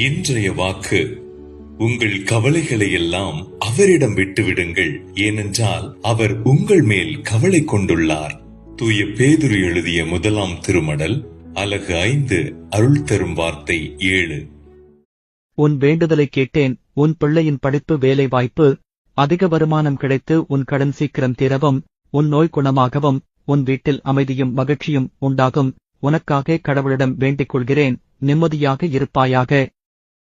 இன்றைய வாக்கு: உங்கள் கவலைகளை எல்லாம் அவரிடம் விட்டுவிடுங்கள், ஏனென்றால் அவர் உங்கள் மேல் கவலை கொண்டுள்ளார். தூய பேதுரு எழுதிய 1 திருமடல் அலகு 5 அருள் தரும் வார்த்தை 7. உன் வேண்டுதலை கேட்டேன். உன் பிள்ளையின் படிப்பு, வேலை வாய்ப்பு, அதிக வருமானம் கிடைத்து உன் கடன் சீக்கிரம் தீரவும், உன் நோய் குணமாகவும், உன் வீட்டில் அமைதியும் மகிழ்ச்சியும் உண்டாகும். உனக்காக கடவுளிடம் வேண்டிக் கொள்கிறேன். நிம்மதியாக இருப்பாயாக.